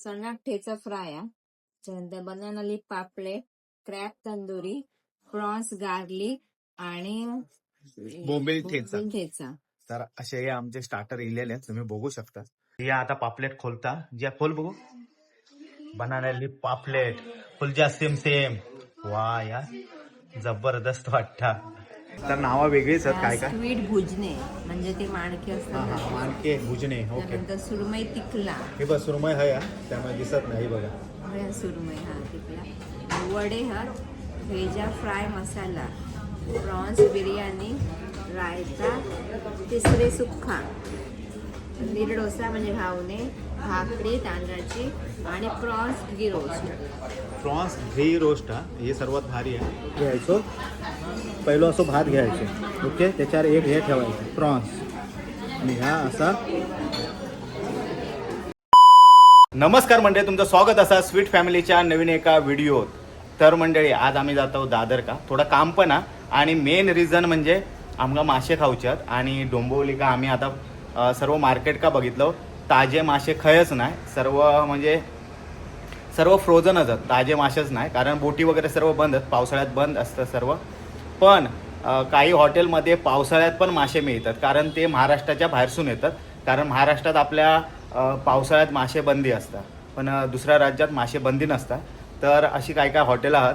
चणा ठेचा फ्राय त्यानंतर banana leaf पापलेट, क्रॅब तंदुरी, प्रॉन्स गार्लिक आणि बोंबील ठेचा. ठेचा. तर असे हे आमचे स्टार्टर इलेले आहेत, तुम्ही बघू शकता. या आता पापलेट खोलता, ज्या खोल बघू. बनाना लीफ पापलेट फुल जा सेम. वा या जबरदस्त वाटता. तर नावा वेगळीच आहेत काय काय. स्वीट भुजने म्हणजे ते माणके असतात. माणके भुजणे. ओके. त्यानंतर सुरमई तिकला. हे बघ सुरमई आहे हा, त्यामुळे दिसत नाही बघा. सुरमई तिकला. वडे भेजा फ्राय मसाला, प्रॉन्स बिर्याणी, रायता, तिसरे सुक्का, पनीर डोसा म्हणजे घावणे, भाकरी तांदळाची आणि प्रॉन्स घी रोस्ट. प्रॉन्स घी रोस्ट हे सर्वात भारी आहे. घ्यायचो पहिलं असं भात घ्यायचो. ओके. त्याच्यावर एक हे ठेवायचं प्रॉन्स आणि ह्या असा. नमस्कार मंडळी, तुमचं स्वागत असा स्वीट फॅमिलीच्या नवीन एका व्हिडिओत. तर मंडळी आज आम्ही जातो दादर का थोडं काम पण आणि मेन रिझन म्हणजे आमका मासे खाऊचे आहेत. आणि डोंबिवली का आम्ही आता सर्व मार्केट का बघितलं, ताजे मासे खयच नाही, सर्व फ्रोझनच आहेत, ताजे मासेच नाही. कारण बोटी वगैरे सर्व बंद आहेत, पावसाळ्यात बंद असतं सर्व. पण काही हॉटेलमध्ये पावसाळ्यात पण मासे मिळतात, कारण ते महाराष्ट्राच्या बाहेरसून येतात. कारण महाराष्ट्रात आपल्या पावसाळ्यात मासे बंदी असतात, पण दुसऱ्या राज्यात मासे बंदी नसतात. तर अशी काय काय हॉटेल आहात,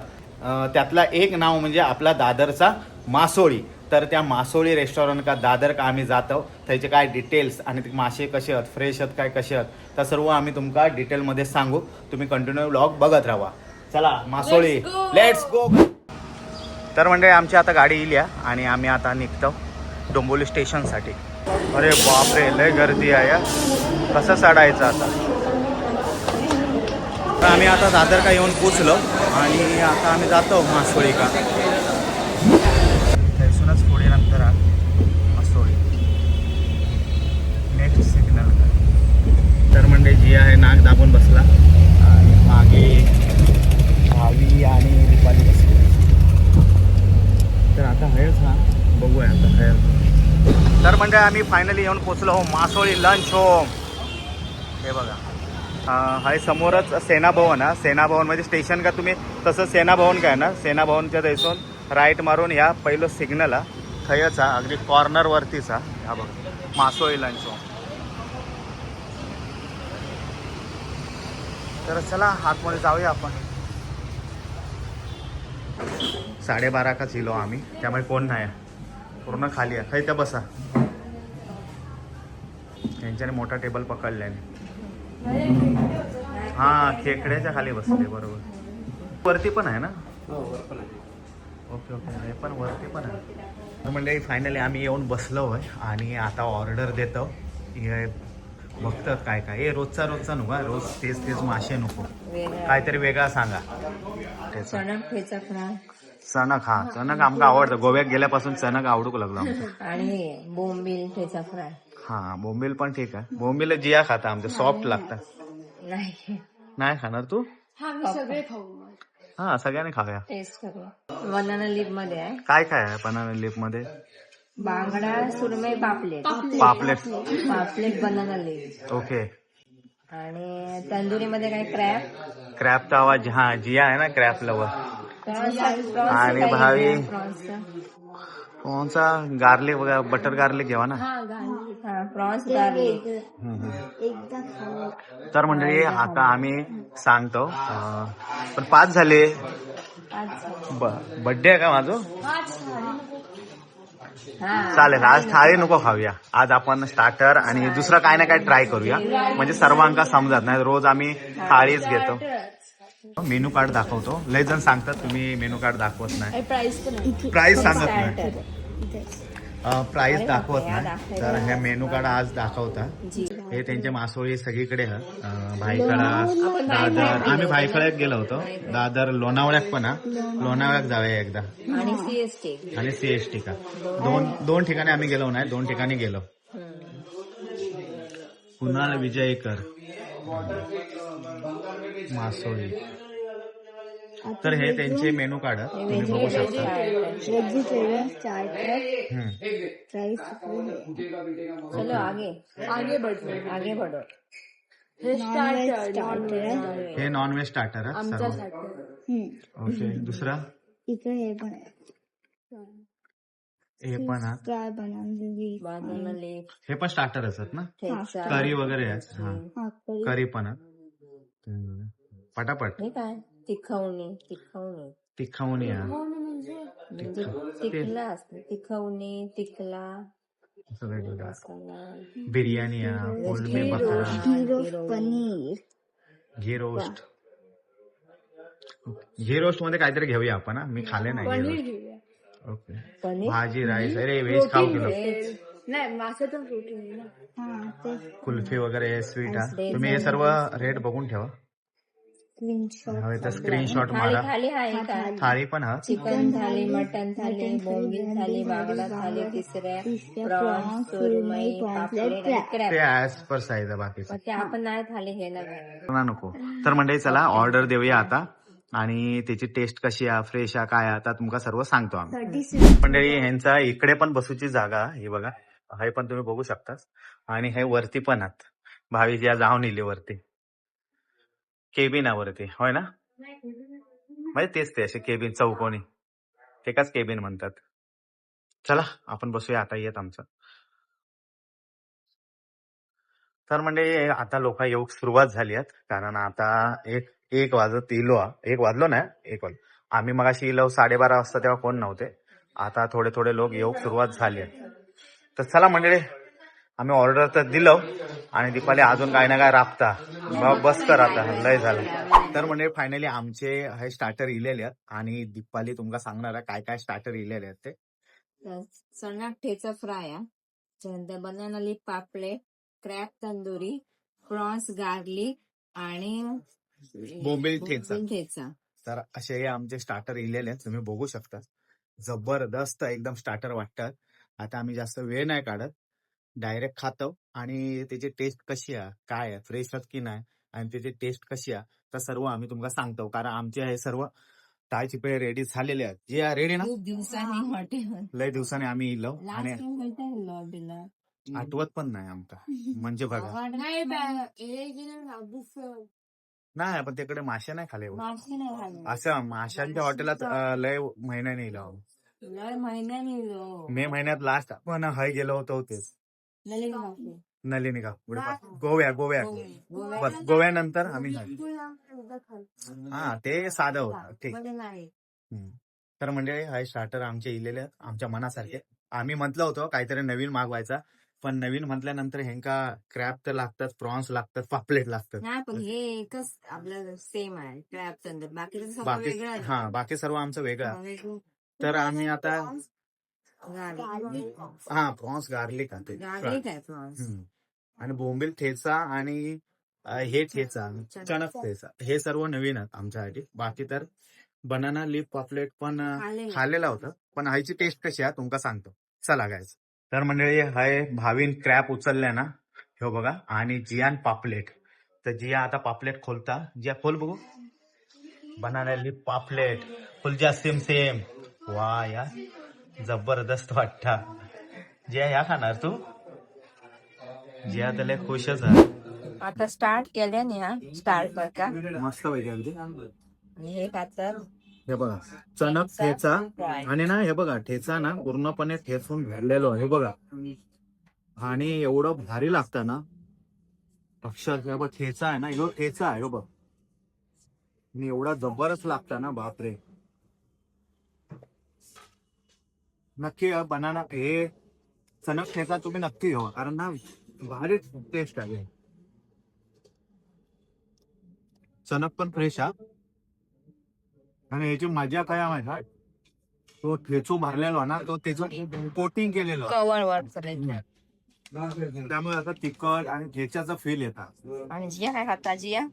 त्यातला एक नाव म्हणजे आपला दादरचा मासोळी. तर त्या मासोळी रेस्टॉरंट का दादर का आम्ही जातो, त्याचे काय डिटेल्स आणि ते मासे कसे आहेत, फ्रेश आहेत काय कसे आहेत, तर सर्व आम्ही तुमका डिटेलमध्ये सांगू. तुम्ही कंटिन्यू व्लॉग बघत राहा. चला मासोळी, लेट्स गो. तर म्हणजे आमची आता गाडी येईल आणि आम्ही आता निघतो डोंबिवली स्टेशनसाठी. अरे बापरे, लय गर्दी आहे. कसं चढायचं आता. तर आम्ही आता दादर का येऊन पोचलो आणि आता आम्ही जातो मासोळी का. त्यासूनच पुढे नंतर मासोळी नेक्स्ट सिग्नल. तर म्हणजे जी आहे नाक दाबून बसला आणि मागे भावी आणि दीपाली बसली. तर आता हयच बघूया आता हयच. तर म्हणजे आम्ही फायनली येऊन पोचलो मासोळी लंच होम. हे बघा, हाय समोरच सेना भवन सेना भवन म्हणजे स्टेशन का तुम्ही तसं सेना भवन काय ना, सेना भवनच्या थंयसून राईट मारून या पहिलं सिग्नल थंयच अगदी कॉर्नरवरतीच हा बघा मासोळी लंच होम. तर चला आतमध्ये जाऊया आपण. 12:30 का चिलो आम्ही, त्यामुळे कोण नाही, पूर्ण खाली आहे. खायचं बसा. यांच्याने मोठा टेबल पकडल्याने. हा खेकड्याच्या खाली बसले बरोबर. वरती पण आहे ना. ओके ओके, हे पण वरती पण आहे. म्हणजे फायनली आम्ही येऊन बसलो आहे आणि आता ऑर्डर देतो. हे बघतात काय काय. हे रोजचा नको, रोज तेच मासे नको, काहीतरी वेगळा सांगा. चणक ठेचा फ्राय. चणक चणक आमका आवडतं. गोव्यात गेल्यापासून चणक आवडूक लागलो आमचं. आणि बोंबील ठेचा फ्राय. हा बोंबील पण ठीक आहे. बोंबील जिया खाता आमचं सॉफ्ट लागतात. नाही खाणार तू. सगळे खाऊ. हा सगळ्यांनी खाऊया. टेस्ट करूया. बनाना लीफ मध्ये आहे. काय काय आहे बनाना लीफ मध्ये. बांगडा, सुरमई, पापलेट बनाना लीफ. ओके. आणि तंदुरी मध्ये काय क्रॅबचा आवाज. हा जिया आहे ना क्रॅब लवर. आणि भावी कोणचा गार्लिक वगैरे, बटर गार्लिक घ्यावा ना. Prawns garlic. तर मंडळी आता आम्ही सांगतो, पण 5 झाले. बर्थडे आहे का माझं. चालेल, आज थाळी नको खाऊया. आज आपण स्टार्टर आणि दुसरं काय ना काय ट्राय करूया, म्हणजे सर्वांका समजत नाही. रोज आम्ही थाळीच घेतो. मेनू कार्ड दाखवतो. लय जण सांगतात तुम्ही मेनू कार्ड दाखवत नाही, प्राइस सांगत नाही, प्राइस दाखवत नाही. तर हे मेनू कार्ड आज दाखवता. हे त्यांचे मासोळी सगळीकडे भाईखळा, दादर. आम्ही भाईखळ्यात गेलो होतो, दादर, लोणावळ्यात पण लोणावळ्यात जाऊया एकदा. आणि सीएसटी का दोन ठिकाणी आम्ही गेलो नाही, 2 ठिकाणी गेलो. कुणाल विजयकर मासोळी. तर हे त्यांचे मेनू कार्ड तुम्ही बघू शकता. चलो आगे बढ़ो. हे नॉनव्हेज स्टार्टर सर्व. ओके, दुसरा इकडे हे पण आहे. हे पण हा. काय बनवली बनाना लीफ, हे पण स्टार्टर असतात ना, ठेचा, करी वगैरे आहे. हा, भाकरी. करी पण आहे. पटापट हे काय तिखवणी तिखवणी आहे. म्हणजे तिखला असते, तिखवणी, तिखला, वेगवेगळा मसाला, बिर्याणी आहे, कोलमी घी बकरा, रोस्ट. घी रोस्ट पनीर. घी रोस्ट. घी रोस्ट मध्ये काहीतरी घेऊया आपण हा. मी खाल्ले नाही घी रोस्ट. ओके, पनीर, भाजी राईस. अरे व्हेज खाऊ किलो. नाही माशातून प्रोटीन. हा ते कुल्फी वगैरे स्वीट आहे. तुम्ही हे सर्व रेट बघून ठेवा. स्क्रीनशॉट. हवे तर स्क्रीनशॉट थाली मारा. थाली आहे का? थाळी पण हा. चिकन थाली, मटन थाली, बोंबील थाली, बांगडा थाली, तिसऱ्या प्रॉन्स, सुरमई, पापलेट आणि क्रॅब. ते ऍज पर साईज आहे बाकी पण ते आपण नाही थाली घेणार. नको. तर मंडळी चला ऑर्डर देऊया आता आणि त्याची टेस्ट कशी आहे, फ्रेश आहे, काय आहे, आता तुमका सर्व सांगतो आम्ही. मंडळी ह्यांचा इकडे पण बसूची जागा हे बघा, हे पण तुम्ही बघू शकता. आणि हे वरती पण आहात, भावी या जाऊन इले वरती केबिन आहे वरती, होय ना? म्हणजे तेच ते असे केबिन चौकोनी, ते काच केबिन म्हणतात. चला आपण बसूया आता, येत आमचं. तर म्हणजे आता लोक येऊ सुरुवात झाली आहेत, कारण आता एक वाजत इलो. एक वाजलो ना, एक वाजलो आम्ही मगाशी इलो 12:30 वाजता, तेव्हा कोण नव्हते. आता थोडे थोडे लोक येऊ सुरुवात झाली आहे. तर चला मंडळी, आम्ही ऑर्डर तर दिलं आणि दीपाली अजून काय ना काय राबता, मग बस कर आता, लय झालं. तर म्हणजे फायनली आमचे हे स्टार्टर इलेले आहेत आणि दीपाली तुमका सांगणार आहे काय काय स्टार्टर इलेले आहेत ते. चणा ठेचा फ्राय आहे, त्यानंतर बनाना लीफ पापलेट, क्रॅब तंदुरी, प्रॉन्स गार्लिक आणि बोंबील ठेचा. ठेचा. तर असे हे आमचे स्टार्टर इलेले आहेत, तुम्ही बघू शकता. जबरदस्त एकदम स्टार्टर वाटतात. आता आम्ही जास्त वेळ नाही काढत, डायरेक्ट खातो आणि त्याची टेस्ट कशी आहे, काय आहे, फ्रेश आहेत की नाही आणि त्याची टेस्ट कशी आहे, तर सर्व आम्ही तुम्हाला सांगतो. कारण आमचे हे सर्व ताय चिपळे रेडी झालेले आहेत. जे रेडी ना, खूप दिवसांनी हॉटेल, लय दिवसाने आम्ही इलो आणि लास्ट टाइम होतं लॉबीला, आठवत पण नाही आमका. म्हणजे बघा, नाही पण तिकडे मासे नाही खाले. मासे नाही खाल्ले. असं माशांच्या हॉटेलात लय महिन्याने इलो. लय महिन्यानी लो. मे महिन्यात लास्ट आपण हय गेलो होतो तेच नलिनी मासे. नलिनी का गोव्यात बस गोव्यानंतर आम्ही हा ते साधं होतं ठीक. नाही. तर म्हणजे हा स्टार्टर आमचे इलेले आहेत, आमच्या मनासारखे. आम्ही म्हटलं होतं काहीतरी नवीन मागवायचा, पण नवीन म्हटल्यानंतर ह्यांका क्रॅब तर लागतात, प्रॉन्स लागतात, पापलेट लागतात. नाही पण हे एकच आपलं सेम आहे, क्रॅब तंदूर. बाकीचं सगळं बाकी वेगळं आहे. हा बाकी सर्व आमचं वेगळं आहे. वेगळं. तर आम्ही आता गार्लिक हा प्रॉन्स गार्लिक आहे गार्लिक आहे प्रॉन्स. आणि बोंबील ठेचा आणि हे ठेचा, चणक ठेचा, हे सर्व नवीन आहेत आमच्यासाठी. बाकी तर बनाना लीफ पॉपलेट पण खाल्लेला होता, पण ह्याची टेस्ट कशी आहे तुमका सांगतो. चला गायचं. तर मंडळी हाय भावीन क्रॅप उचलल्या ना, हे बघा, आणि जियान पापलेट. तर जिया आता पापलेट खोलता. जिया खोल बघू. बनाना लीफ पापलेट फुलजा सेम. वा या जबरदस्त वाटता. जिया ह्या खाणार तू? जिया त्याला खुशच आहे. आता स्टार्ट केल्याने हा स्टार्ट कर का मस्त पाहिजे अगदी. आणि हे खातर हे बघा चणक ठेचा, आणि ना हे बघा ठेचा ना पूर्णपणे ठेचून भरलेलो हे बघा, आणि एवढं भारी लागतं ना अक्षरशः. बघ ठेचा आहे ना, एवढं ठेचा आहे बघ, आणि एवढा जबरच लागतं ना, बापरे. नक्की बनाना हे चणक ठेचा तुम्ही नक्की घ्या, कारण ना भारी टेस्ट आहे. चणक पण फ्रेश आहे आणि याची मजा काय माहिती, तो ठेचू भरलेलो ना, तो त्याचं कोटिंग केलेलं कवर वर करायचं. त्यामुळे आता तिखट आणि ठेच्याचा फील येतात. आणि जिया काय खाता? जिया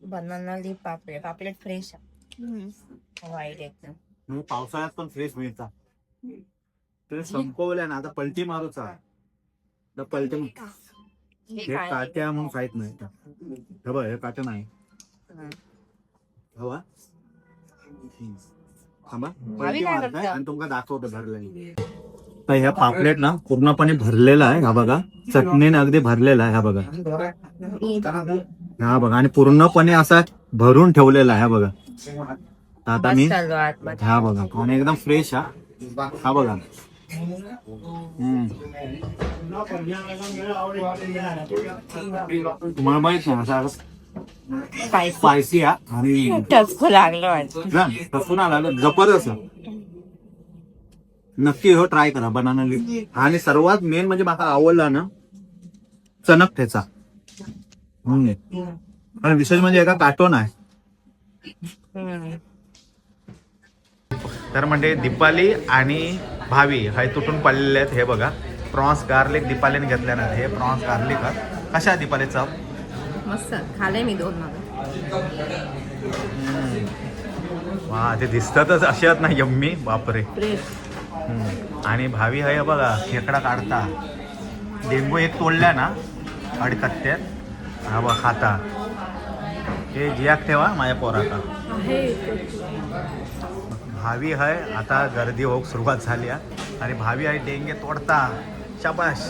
बनाना लीफ पापलेट फ्रेश आहे, वाईट एकदम. पावसाळ्यात पण फ्रेश मिळतात. ते संपवल्या ना, आता पलटी मारूचा. पलटी हे काट्या म्हणून खायत नाही. हे बघ हे काट्या नाही हवा. थांबा पलटी मारताय आणि तुमका दाखवतो भरलं. तर ह्या पापलेट ना पूर्णपणे भरलेला आहे हा बघा, चटणीने अगदी भरलेला आहे हा बघा, हा बघा, आणि पूर्णपणे असा भरून ठेवलेला आहे हा बघा. तर आता मी हा बघा, आणि एकदम फ्रेश हा बघा. मळमळीत नाही असा स्पायसी आणि टचकू लागलं वाटतं. तसून आला जबरदस्त. नक्की हो ट्राय करा बनाना लीफ. आणि सर्वात मेन म्हणजे मला आवडला ना चणक ठेचा. आणि विशेष म्हणजे एका कार्टून आहे. तर म्हणजे दीपाली आणि भावी हे तुटून पडलेले आहेत. हे बघा प्रॉन्स गार्लिक दीपालीने घेतल्या ना, हे प्रॉन्स गार्लिक कशा आहे दीपाली चव? मस्त खाले मी 2 मागं. वा ते दिसतातच असे आहेत ना यम्मी, बापरे. फ्रेश. आणि भावी आहे बघा खेकडा काढता, डेंगू एक तोडल्या ना अडकत्यात हा बघा खाता. हे जियाक ठेवा माझ्या पोराका. भावी आहे आता गर्दी होक सुरुवात झाली आहे. आणि भावी आहे डेंगे तोडता. शाबाश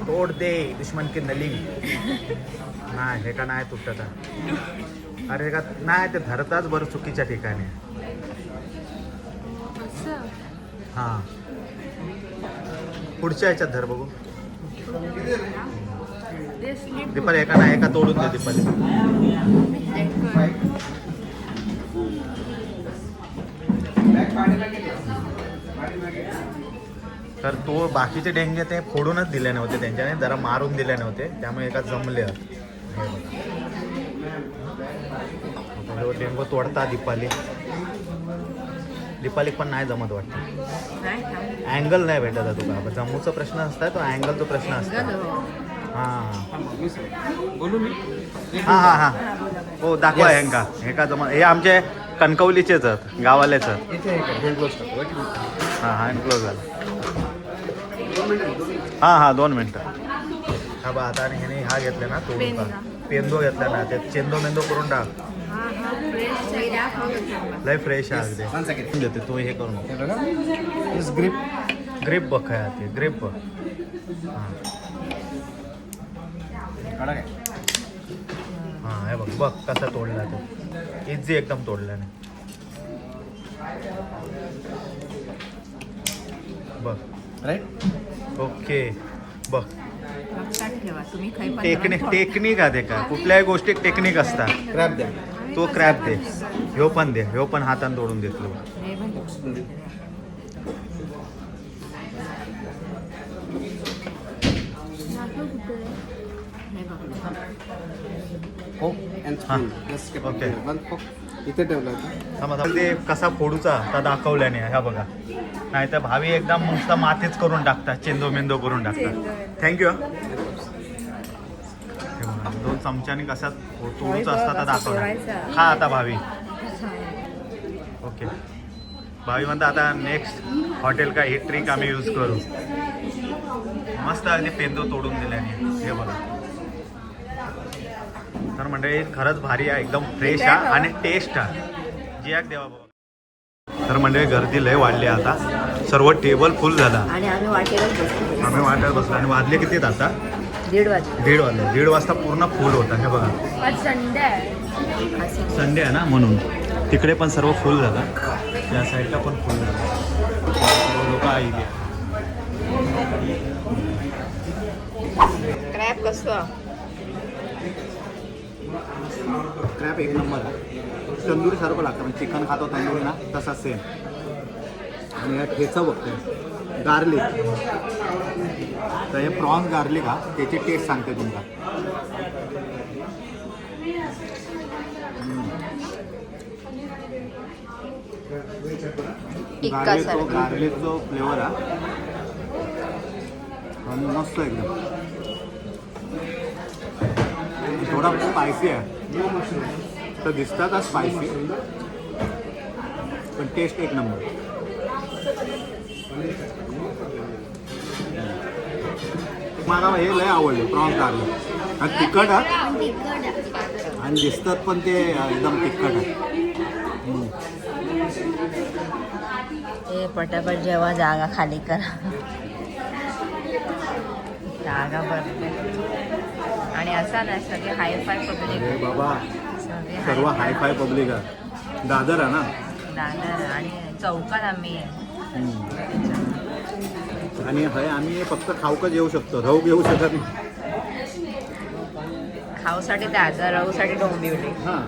तोड दे दुश्मन की नली. नाही हे का नाही तुटत. अरे हे का नाही ते धरताच बरं चुकीच्या ठिकाणी. हा पुढच्या ह्याच्यात धर बघू दीपाली. एका नाही एका तोडून दे दीपाली. तर तो बाकीचे डेंगे ते फोडूनच दिले नव्हते, त्यांच्याने जरा मारून दिले नव्हते, त्यामुळे एका जमले. डेंगू तोडता दीपाली. दीपाली पण नाही जमत वाटतं. अँगल नाही भेटत तुका. जम्मूचा प्रश्न असता तो अँगलचा प्रश्न असता. हा हा हा हो दाखवा ह्यांका. हे का जमत. हे आमचे कणकवलीचेच आहेत, गावालेच आहेत. हा हा क्लोज झाला. हा 2 मिनिटं. हा बा आता. आणि ह्याने हा घेतला ना तोडून पेंदो घेतला ना, ते चेंदो मेंदो करून टाक. लय फ्रेश आहे अगदी. देते तू हे करून ग्रिप बघ काय ते ग्रिप बघ. हा हे बघ बघ कसा तोडला तो. इझी एकदम तोडला नाही बघ. राईट ओके बघ. टेक्निक आहे का कुठल्याही गोष्टीत टेक्निक असतात. क्रॅप द्या तो क्रॅप दे. ह्यो पण दे. ह्यो पण हाताने तोडून देतलो. ओके इथे ठेवला ते कसा फोडूचा आता दाखवल्याने ह्या बघा. नाही तर भावी एकदम नुसता मातीच करून टाकतात, चेंदो मेंदो करून टाकतात. थँक्यू. 2 चमच्याने कसा तोडूचा असता तर दाखवला. हा आता भावी. ओके भावी म्हणता आता नेक्स्ट हॉटेल का ही ट्रिक आम्ही यूज करू. मस्त अगदी पेंदो तोडून दिल्याने. हे बघा. तर म्हणजे खरंच भारी आहे, एकदम फ्रेश आहे आणि टेस्ट आहे. जियाक देवा बाबा. तर म्हणजे गर्दी लय वाढली आता, सर्व टेबल फुल झाला. आम्ही वाटेत बसलो. आणि वाजले किती आता? 1:30 वाजले. 1:30 वाजले. 1:30 वाजता पूर्ण फुल होता. हे बघा संडे आहे ना म्हणून तिकडे पण सर्व फुल झाला. या साईडला पण फुल झाला. लोक आई द्या. क्रॅप कसं क्रॅप एक नंबर आहे. तंदुरी सारखं लागतं म्हणजे चिकन खातो तंदुरी ना तसा सेम. आणि या ठेचा बघतोय गार्लिक. तर हे प्रॉन्स गार्लिक हा त्याची टेस्ट सांगते तुमका. गार्लिक जो फ्लेवर हा आणि मस्त एकदम. थोडा स्पायसी आहे तर दिसतात हा स्पायसी, पण टेस्ट एक नंबर. मला हे लय आवडले प्रॉन्स गार्लिक. आणि तिखट आहे आणि दिसतात पण ते एकदम तिखट आहे. ये पटापट जेव्हा जागा खाली करा. जागा भरते आणि असा नाही सगळे हायफाय पब्लिक. अरे बाबा सगळे सर्व हायफाय पब्लिक आहे. दादर आहे ना. दादर आणि चौकात आम्ही आहे. आणि हय आम्ही फक्त खाऊकच येऊ शकतो, राहू येऊ शकत नाही. खाऊसाठी दादर, राहूसाठी डोंबिवली. हां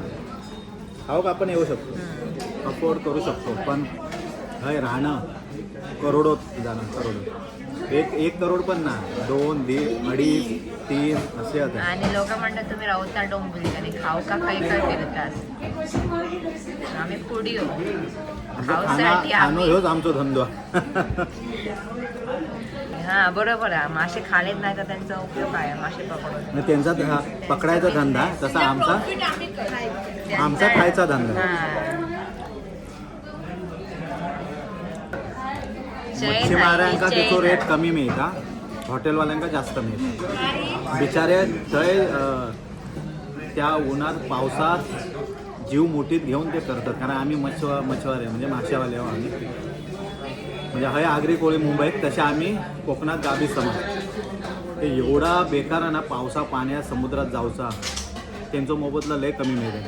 खाऊक आपण येऊ शकतो, अफोर्ड करू शकतो. पण हय राहणं करोडो जाणं, करोडो. एक करोड पण ना, 2, 2.5, 3 असे आता. आणि लोक म्हणतात तुम्ही राहता डोंबिवली आणि खाऊ का काही काय फिरतात. आम्ही पुढी हो खाऊसाठी खाणं ह्योच आमचा धंदो. हा बरोबर आहे. मासे खालेत नाही तर त्यांचा उपयोग आहे मासे पकडून. त्यांचा पकडायचा धंदा तसा आमचा खायचा धंदा. मच्छीमारांका त्याचो रेट कमी मिळता, हॉटेलवाल्यांका जास्त मिळता. बिचारे थंय त्या उन्हात पावसात जीव मुठीत घेऊन ते करतात. कारण आम्ही मच्छीवाले म्हणजे माशावाले आहो आम्ही. म्हणजे हय आगरी कोळी मुंबईत, तसे आम्ही कोकणात गावी समाज. ते एवढा बेकार आहे ना पावसा पाण्यात समुद्रात जाऊचा, त्यांचं मोबदला लय कमी मिळते.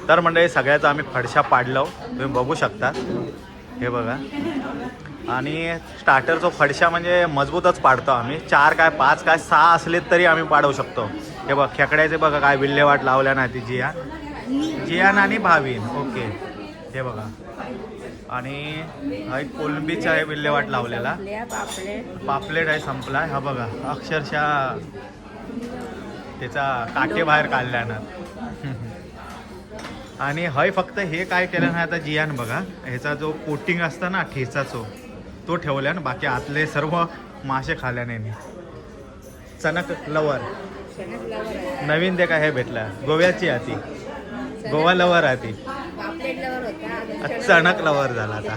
तर मंडळी सगळ्याचा आम्ही फडशा पाडलो, तुम्ही बघू शकता. हे बघा. आणि स्टार्टरचा फडशा म्हणजे मजबूतच पाडतो आम्ही. 4 काय 5 काय 6 असले तरी आम्ही पाडवू शकतो. हे बघ खेकड्याचे बघा काय विल्हेवाट लावल्या नाही ती जियान आणि भावीन. ओके हे बघा. आणि हा एक कोलंबीचा आहे विल्हेवाट लावलेला. पापलेट आहे संपला. हा बघा अक्षरशः त्याचा काटे बाहेर काढल्यानं. आणि हय फक्त हे काय केलं ना आता जियान बघा, ह्याचा जो कोटिंग असतं ना ठेचाचो तो ठेवल्यान, बाकी आतले सर्व मासे खाल्याने. चणक लवर नवीन ते काय हे भेटला, गोव्याची आहे ती, गोवा लवर आहे ती. चणक लवर झाला आता.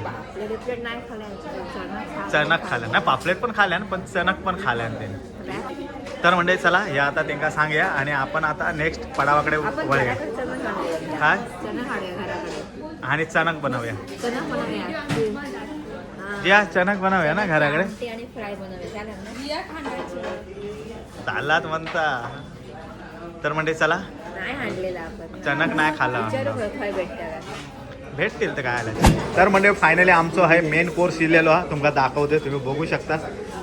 चणक खाल्या ना, पापलेट पण खाल्यान पण चणक पण खाल्यान त्याने. तर म्हणजे चला हे आता त्यांना सांगूया आणि आपण आता नेक्स्ट पडावाकडे वळूया. काय आणि चणक बनवूया. या चणक बनवूया ना घराकडे. चाललात म्हणता. तर म्हणजे चला चणक नाही खाला भेटतील तर काय आलं. तर म्हणजे फायनली आमचं आहे मेन कोर्स इलेलो हा तुमका दाखवते, तुम्ही बघू शकता.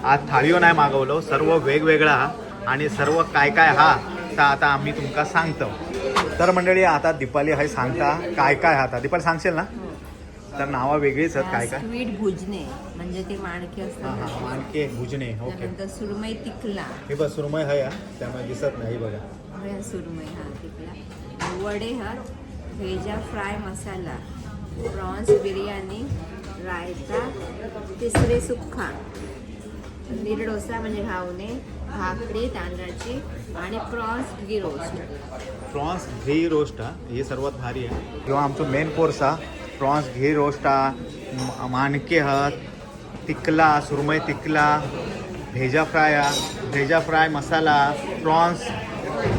आज थाळीও नाही मागवलो, सर्व वेगवेगळा हा आणि सर्व काय काय हा तर आता आम्ही तुमका सांगतो. तर मंडळी आता दीपाली हाय सांगता काय काय आता. दीपाली सांगशील ना. तर नावं वेगळीच आहेत काय काय. स्वीट भुजणे म्हणजे ते माणके असतात. माणके भुजणे. ओके. त्यानंतर सुरमई तिकला. हे बघ सुरमई आहे त्यामुळे दिसत नाही बघा. सुरमई हा तिकला. वडे हत, भेजा फ्राय मसाला, प्रॉन्स बिर्याणी, रायता, तिसरे सुक्खा, निर्डोसा म्हणजे घावणे, भाकरी तांदळाची आणि प्रॉन्स घी रोस्ट. प्रॉन्स घी रोस्ट हा हे सर्वात भारी आहे. किंवा आमचं मेन कोर्स हा प्रॉन्स घी रोस्ट हा, माणके हत, तिकला सुरमई तिकला, भेजा फ्राय मसाला, प्रॉन्स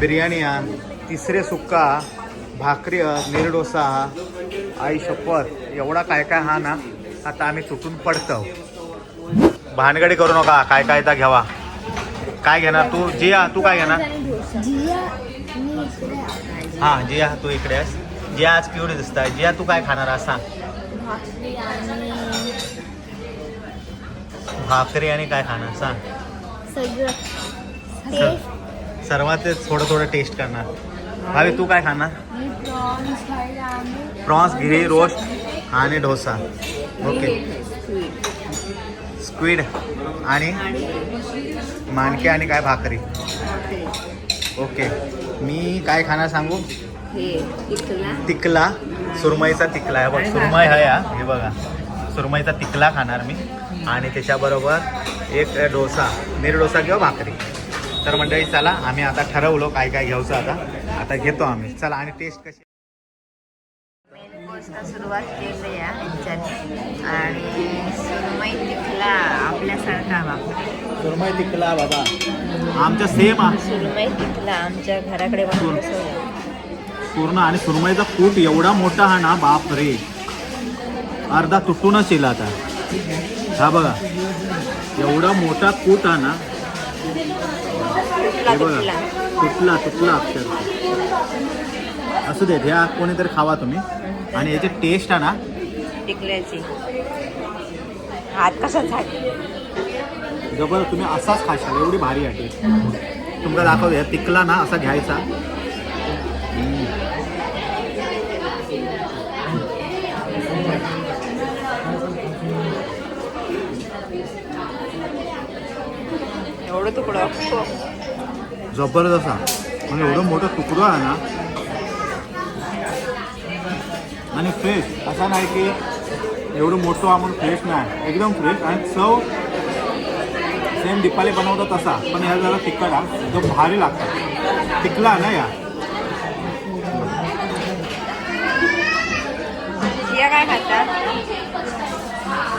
बिर्याणी हा, तिसरे सुक्का, भाकरी निर्डोसा हा. आई शपथ एवढा काय काय हा ना आता आम्ही तुटून पडतो. भानगडी करू नका, काय काय तर घ्यावा. काय घेणार तू जिया, तू काय घेणार. हा जिया तू इकडे आहेस. जिया आज क्युरी दिसत आहे. जिया तू काय खाणार आज सांग. भाकरी आणि काय खाणार सांग. सर्वात थोडं थोडं टेस्ट करणार. भावी तू काय खाणार. प्रॉन्स घी रोस्ट आणि डोसा. ओके. स्क्विड आणि माणके आणि काय भाकरी. ओके. मी काय खाणार सांगू. तिकला सुरमईचा तिकला आहे बघ. सुरमई आहे हा हे बघा. सुरमईचा तिकला खाणार मी आणि त्याच्याबरोबर एक डोसा, निर्डोसा किंवा भाकरी. तर मंडळी चला आम्ही आता ठरवलो काय काय घ्यायचं आता घेतो आम्ही. चला आणि टेस्ट कशी. मेन कोर्सला सुरुवात केली आहे ह्यांच्यानी आणि सुरमई तिकला आपल्यासारखा भाकरी. सुरमई तिकला बाबा आमच्या सेम सुरमई तिकला आमच्या घराकडे पूर्ण. आणि सुरमईचा कूट एवढा मोठा हा ना बाप रे. अर्धा तुटूनच येईल आता. हा बघा एवढा मोठा कूट हा ना, हे बघा तुटला अक्षर. असू देत, ह्या कोणीतरी खावा तुम्ही. आणि याची टेस्ट आहे ना टिकल्याची हात कसा झाली जबर, तुम्ही असाच खाशाल, एवढी भारी आहे टेस्ट. तुम्हाला दाखवते तिकला ना असा घ्यायचा. एवढं तुकडं जबरदस्त म्हणजे एवढं मोठं तुकडं आहे ना. आणि फ्रेश असा नाही की एवढं मोठं आपण फ्रेश नाही, एकदम फ्रेश. आणि चव सेम दीपाली बनवतो तसा, पण ह्या जरा तिखट आहे, एकदम भारी लागतात. तिखला ना या. या काय खातात?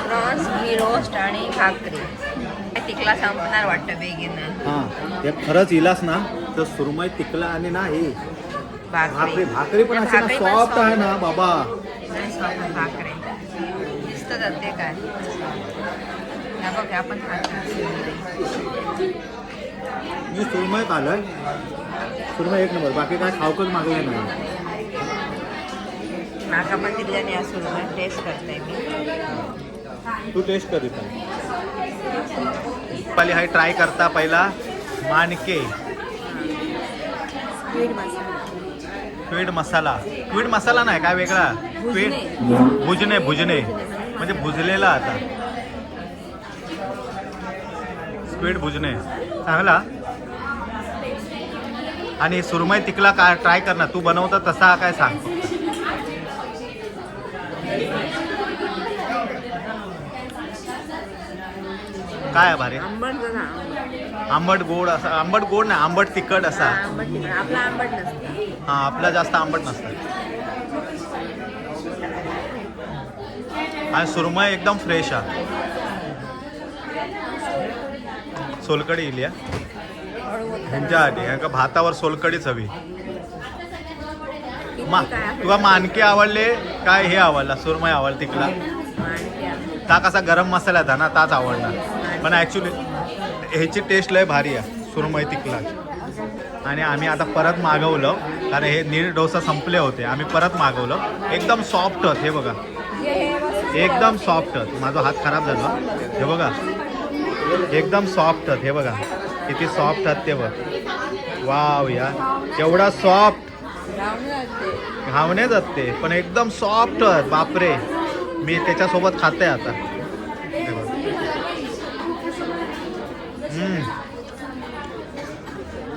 प्रॉन्स घी रोस्ट आणि भाकरी. तिकला संपणार वाटतं बेगीन. हां ते खरंच इलास ना तर सुरमई तिखला आणि ना हे भाकरी पण अशी ना सॉफ्ट आहे ना बाबा. भाकरी दिसतं जाते काय बघ आपण मी सुरमई खाल्लंय, सुरमई एक नंबर. बाकी काय खाऊकच मागलं नाही. नाका पण दिल्याने या सुरमई टेस्ट करते मी. तू टेस्ट कर पहिली हाय ट्राय करता. पहिला मानके स्क्विड मसाला. स्क्विड मसाला नाही काय वेगळा, स्क्विड भुजणे म्हणजे भुजलेला. आता स्क्विड भुजणे चांगला. आणि सुरमई तिकला काय ट्राय करणार तू बनवता तसा काय सांग. काय आहे भारी? आंबट गोड असा, आंबट गोड नाही, आंबट तिखट असा. आपला आंबट नसतं. हा आपला जास्त आंबट नसतं. आणि सुरमई एकदम फ्रेश आहे. सोलकडी इली ह्यांच्यासाठी, ह्यांका भातावर सोलकडीच हवी. तुला मानके आवडले काय हे आवडला? सुरमई आवडली तिकला ता कसा गरम मसाला था ना ताच आवडला. पण ॲक्च्युली ह्याची टेस्ट लय भारी आहे सुरमई तिकला. आणि आम्ही आता परत मागवलं कारण हे नीर डोसा संपले होते. आम्ही परत मागवलं. एकदम सॉफ्ट हे बघा, एकदम सॉफ्ट. माझा हात खराब झाला हे बघा, एकदम सॉफ्ट हे बघा किती सॉफ्ट आहेत ते बघ. वाव या एवढा सॉफ्ट घावणे जाते पण एकदम सॉफ्ट. बापरे मी त्याच्यासोबत खाते आता.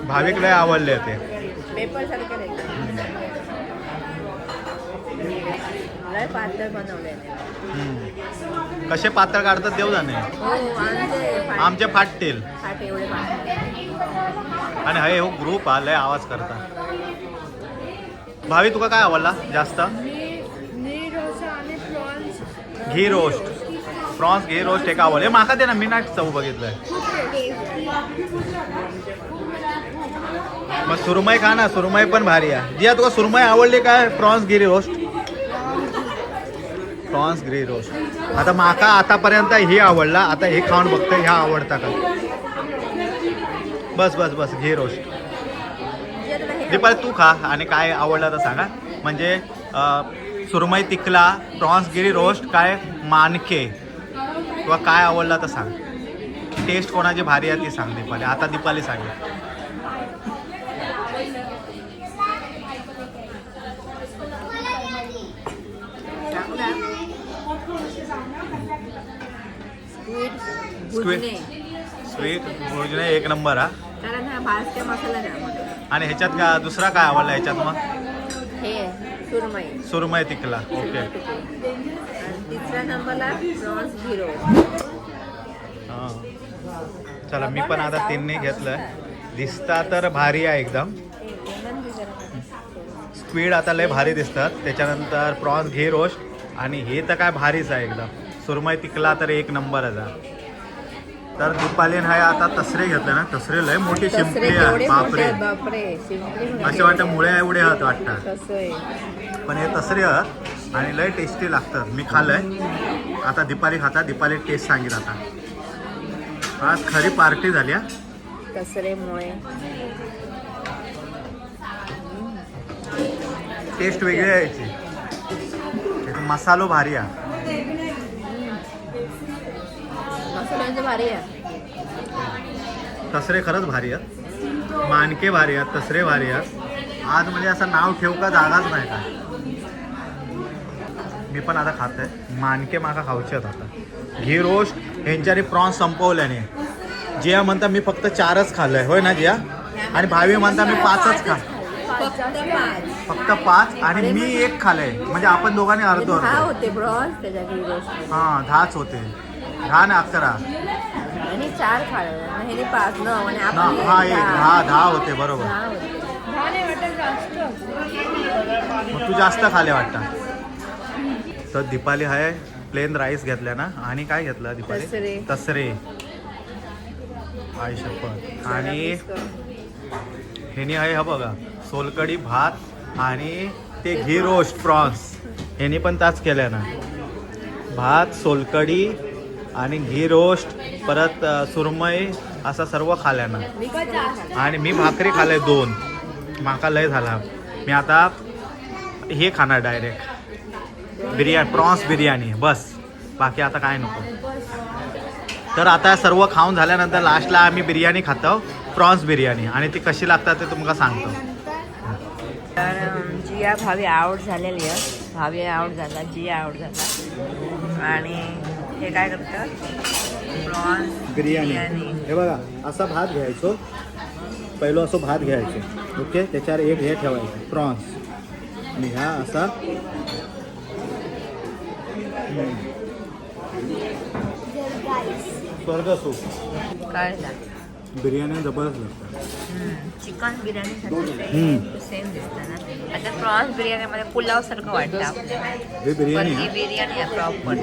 भाविक लय आवडले ते. पेपर सारखे पातळ बनवले. कसे पातळ काढतात देव जाणे. आमचे फाटतील. आणि हे हो ग्रुप आलाय आवाज करता. भावी तुका काय आवडला जास्त? घी रोस्ट. प्रॉन्स घी रोस्ट एक आवडले. माका दे ना, मी नाही चव बघितलंय. मग सुरमई खा ना, सुरमई पण भारी आहे. जिया तुका सुरमई आवडली काय? प्रॉन्स गिरी रोस्ट. प्रॉन्स गिरी रोस्ट. आता माका आतापर्यंत हे आवडला, आता हे खाऊन बघतो ह्या आवडता का. बस बस बस घी रोस्ट. दीपाली तू खा आणि काय आवडलं तर सांगा. म्हणजे सुरमई तिकला, प्रॉन्स गिरी रोस्ट काय मानके किंवा काय आवडला तर सांग. टेस्ट कोणाची भारी आहे ती सांग दीपाली. आता दीपाली सांगेल. स्वीट भुजणे एक नंबर हा. कारण हा भाजके मसाला त्यामध्ये. आणि ह्याच्यात का दुसरा काय आवडला ह्याच्यात मग? हे सुरमई. सुरमई तिकला ओके. तिसऱ्या नंबरला प्रॉन्स घी रोस्ट. हां चला मी पण आता तीनने घेतलंय. दिसता तर भारी आहे एकदम. स्क्विड आता लय भारी दिसतात. त्याच्यानंतर प्रॉन्स घी रोस्ट आणि हे तर काय भारीच आहे एकदम. सुरमई तिकला तर एक नंबरच आहे. तर दीपालीन हाय आता तसरे घेतलं ना. तसरे लय मोठी शिंपली आहे. बापरे शिंपली असे वाटतं मुळे एवढे आहात वाटतात. पण हे तसरे आहात आणि लय टेस्टी लागतात. मी खाल्लंय, आता दीपाली खाता. दीपाली टेस्ट सांगितलं आता. आज खरी पार्टी झाली हा. कसरेमुळे टेस्ट वेगळी आहे याची. याचा मसालो भारी आहे. मसाल्यांचं भारी आहे. तसरे खरंच भारी आहेत. मानके भारी आहेत, तसरे भारी आहेत. आज म्हणजे असं नाव ठेवू का जागाच नाही का. मी पण आता खात आहे. मानके माका खाऊचे आहेत आता. घी रोस्ट यांच्याने प्रॉन्स संपवल्याने. जिया म्हणता मी फक्त 4च खाल्लंय, होय ना जिया? आणि भावी म्हणता मी 5च खा. फक्त 5 आणि मी 1 खाल्लंय. म्हणजे आपण दोघांनी अर्ध होते ब्रॉन्स त्याच्या घी रोस्ट. हां 10च होते. 10 ना 11. आणि 4 खाल्लं हे 5 न म्हणजे हा आपण 10 होते बरोबर. मग तू जास्त खाले वाटतं. तर दीपाली आहे प्लेन राईस घेतल्या ना. आणि काय घेतलं दीपाली? तसरे. आई शपथ. आणि ह्यानी आहे हा बघा सोलकडी भात आणि ते घी रोस्ट प्रॉन्स. ह्यानी पण त्याच केल्या ना. भात, सोलकडी आणि घी रोस्ट, परत सुरमई असं सर्व खाल्ल्या ना. आणि मी भाकरी खाल्ले 2. माका लय झाला. मी आता हे खाणार डायरेक्ट बिर्याणी, प्रॉन्स बिर्याणी बस. बाकी आता काय नको. तर आता सर्व खाऊन झाल्यानंतर लास्टला आम्ही बिर्याणी खातो, प्रॉन्स बिर्याणी. आणि ती कशी लागतात ते तुम्हाला सांगतो. तर जिया भावी आउट झालेली आहे. भावी आउट झाला, जिया आउट झाला. आणि हे काय करतात? प्रॉन्स बिर्याणी. हे बघा असा भात घ्यायचो. पहिलं असं भात घ्यायचो. ओके. त्याच्यावर एक हे ठेवायचं प्रॉन्स. आणि ह्या असा स्वर्ग सूप. काय बिर्याणी जबरदस्त लागतात. चिकन बिर्याणी सेम दिसतं ना. आता प्रॉन्स बिर्याणीमध्ये पुलाव सारखं वाटतं आपल्याला. हे बिर्याणी पण ही बिर्याणी आहे प्रॉपर.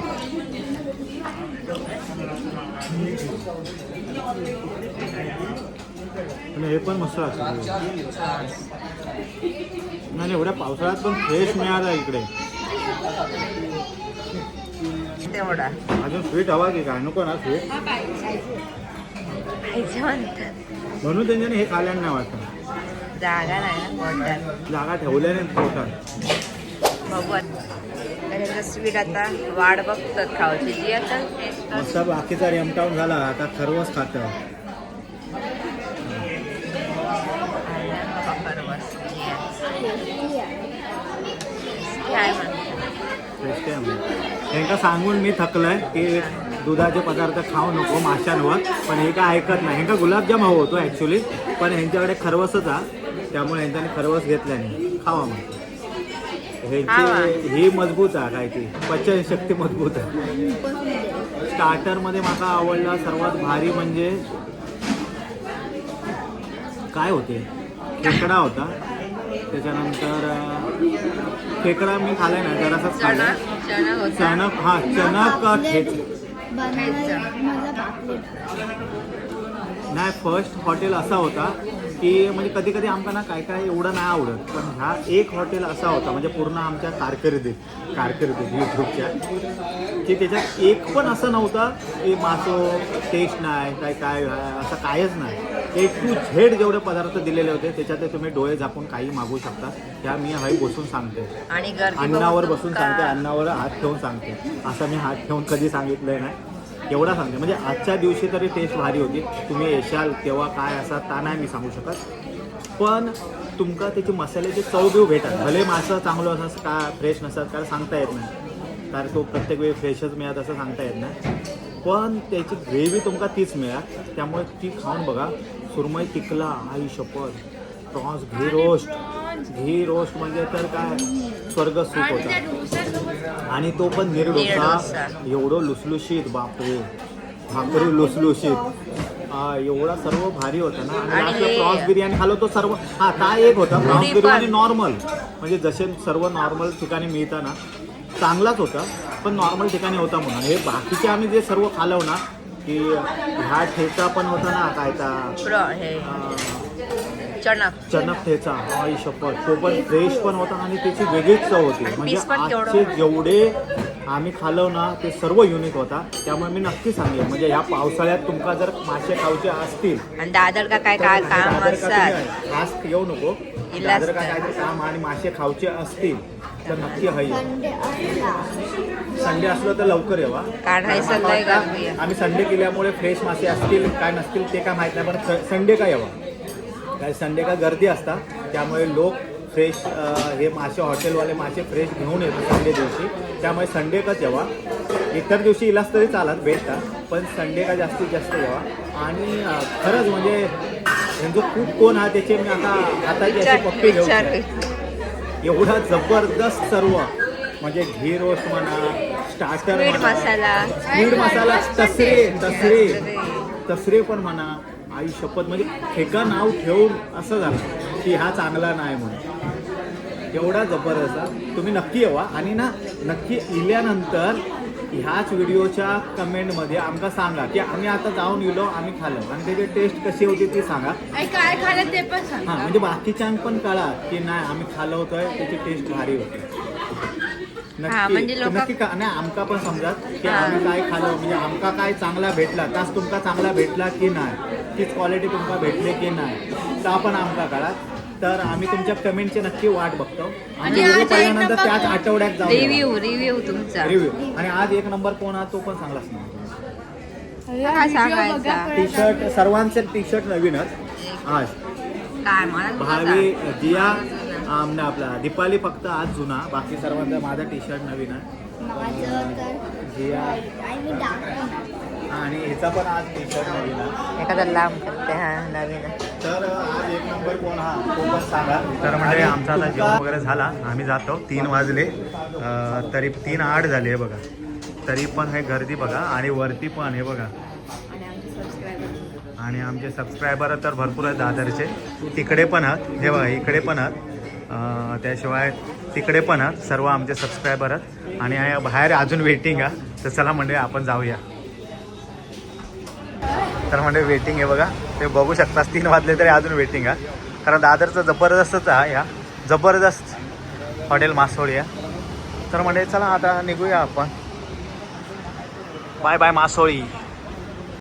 आणि हे पण मस्त लागतं. नाही एवढ्या पावसाळ्यात पण फ्रेश मिळाला इकडे. तेवढा अजून स्वीट हवा की काय नको ना स्वीट. म्हणून त्यांच्याने हे खाल्यानं नाही वाटतं. जागा नाही ना पोटात. जागा ठेवल्या नाही पोटात. बघू त्याच्यात स्वीट आता वाढ बघतात खाऊची. जी आता मस्त बाकीचा रेमटाऊन झाला. आता खरवस खातं. काय म्हणतात त्यांना सांगून मी थकलंय की दुधाचे पदार्थ खाऊ नको माशांवर. पण हे काय ऐकत नाही. ह्यांका गुलाबजाम हवं होतो ॲक्च्युली. पण ह्यांच्याकडे खरवसच आहे. त्यामुळे ह्यांच्याने खरवस घेतल्या नाही. खावा मग. ह्यांची ही मजबूत आहे. काय ती पचनशक्ती मजबूत आहे. स्टार्टरमध्ये मला आवडला सर्वात भारी म्हणजे काय होते खेकडा होता. त्याच्यानंतर खेकडा मी खाल्लाय ना जरासाच खाल्ला. चणक. हां चणक ठेच. नाही फर्स्ट हॉटेल असा होता की म्हणजे कधी कधी आमका ना काय काय एवढं नाही आवडत. पण ह्या एक हॉटेल असा होता म्हणजे पूर्ण आमच्या कारकिर्दीत यूट्यूबच्या की त्याच्यात एक पण असं नव्हतं की मासो टेस्ट नाही काय असं कायच नाही. A to Z जेवढे पदार्थ दिलेले होते त्याच्यात तुम्ही डोळे झाकून काही मागू शकता. त्या मी हाई बसून सांगते. आणि अन्नावर बसून सांगते. अन्नावर हात ठेवून सांगते. असं मी हात ठेवून कधी सांगितलंय नाही. एवढा सांगते म्हणजे आजच्या दिवशी तरी टेस्ट भारी होती. तुम्ही येशाल तेव्हा काय असा ता नाही मी सांगू शकत. पण तुमका त्याची मसाल्याची चव भेटतात. भले मासं चांगलं असं का फ्रेश नसतात कारण सांगता येत नाही. कारण तो प्रत्येक वेळी फ्रेशच मिळत असं सांगता येत नाही. पण त्याची ग्रेव्ही तुमका तीच मिळाल. त्यामुळे ती खाऊन बघा. सुरमई टिकला आई शपथ. प्रॉन्स घी रोस्ट म्हणजे तर काय स्वर्ग सूप होता. आणि तो पण निर्डोसा एवढं लुसलुशीत. बापरे भाकरी लुसलुशीत. एवढा सर्व भारी होता ना. आणि प्रॉन्स बिर्याणी खालो तो सर्व. हा काय एक होता प्रॉन्स बिर्याणी नॉर्मल म्हणजे जसे सर्व नॉर्मल ठिकाणी मिळतं ना चांगलाच होता. पण नॉर्मल ठिकाणी होता म्हणून. हे बाकीचे आम्ही जे सर्व खाल्लो ना की ह्या ठेचा पण होता ना काय चणक ठेचा आई शपथ, तो पण फ्रेश पण होता आणि त्याची वेगळीच चव होती. म्हणजे पण केवढं आजचे जेवढे आम्ही खाल्लो ना ते सर्व युनिक होता. त्यामुळे मी नक्की सांगेन म्हणजे ह्या पावसाळ्यात तुमका जर मासे खायचे असतील आणि दादर का काय काय काम असतात खास येऊ नको, इलाज दादर काय काय काम आणि मासे खायचे असतील तर नक्की हई. संडे असलं तर लवकर येवा, कारण हे सगळं आता गर्दी आहे. आम्ही संडे केल्यामुळे फ्रेश मासे असतील काय नसतील ते काय माहित नाही, पण संडे का यावा, काय संडे का गर्दी असतात त्यामुळे लोक फ्रेश हे मासे हॉटेलवाले मासे फ्रेश घेऊन येतात संडे दिवशी. त्यामुळे संडे काच यावा. इतर दिवशी इलाज तरी चालत भेटतात, पण संडे का जास्तीत जास्त यावा. आणि खरंच म्हणजे यांचं खूप कोण हा त्याचे मी आता याचे पप्पे घेऊ एवढा जबरदस्त सर्व म्हणजे घी रोस्ट म्हणा, स्टार्टर स्वीट मसाला, तसरे पण म्हणा. आई शपथ म्हणजे ठेका नाव ठेवून असं झालं की हा चांगला नाही म्हणून. एवढा जबरदस्त तुम्ही नक्की येवा. आणि ना नक्की इल्यानंतर ह्याच व्हिडिओच्या कमेंटमध्ये आमका सांगा की आम्ही आता जाऊन गेलो, आम्ही खाल्लो आणि त्याची टेस्ट कशी होती ती सांगा. काय खाल्लं ते पण सांग. हां म्हणजे बाकीच्यांना पण कळा की नाही आम्ही खाल्लं होतं त्याची टेस्ट भारी होती. नक्की नाही आमका पण समजा की आम्ही काय खाल्लं म्हणजे आमका काय चांगला भेटला तास तुमका चांगला भेटला की नाही, तीच क्वालिटी तुमका भेटली की नाही तर पण आमका कळा. तर आम्ही तुमच्या कमेंटची नक्की वाट बघतो आणि व्हिडिओ पाहिल्यानंतर त्याच आठवड्यात जाऊ रिव्ह्यू तुमचा रिव्ह्यू. आणि आज एक नंबर कोण हा तो पण सांगलाच नाही. काय सांगायचा? टी शर्ट सर्वांचे टी शर्ट नवीनच आज. काय मला भावी जिया आपला दीपाली फक्त आज जुना, बाकी सर्वांचा माझा टी शर्ट नवीन आहे. जिया आणि ह्याचा पण आज टी शर्ट नवीन आहे. एखादा लांब करते हा नवीन. तर आज एक नंबर कोण हा तो पण सांगा. तर म्हणजे आमचा आता जेवण वगैरे झाला, आम्ही जातो. 3 वाजले तरी 3:08 झाले हे बघा. तरी पण हे गर्दी बघा आणि वरती पण हे बघा. आणि आमचे सबस्क्रायबर तर भरपूर आहेत दादरचे. तिकडे पण आहात हे बघा, इकडे पण आहात, त्याशिवाय तिकडे पण आहात. सर्व आमचे सबस्क्रायबर आहेत आणि बाहेर अजून वेटिंग आहे. तर चला म्हणजे आपण जाऊया. तर म्हणजे वेटिंग आहे बघा, ते बघू शकता 3 वाजले तरी अजून वेटिंग आहे. कारण दादरचं जबरदस्तच आहे, या जबरदस्त हॉटेल मासोळी आहे. तर म्हणजे चला आता निघूया आपण. बाय बाय मासोळी.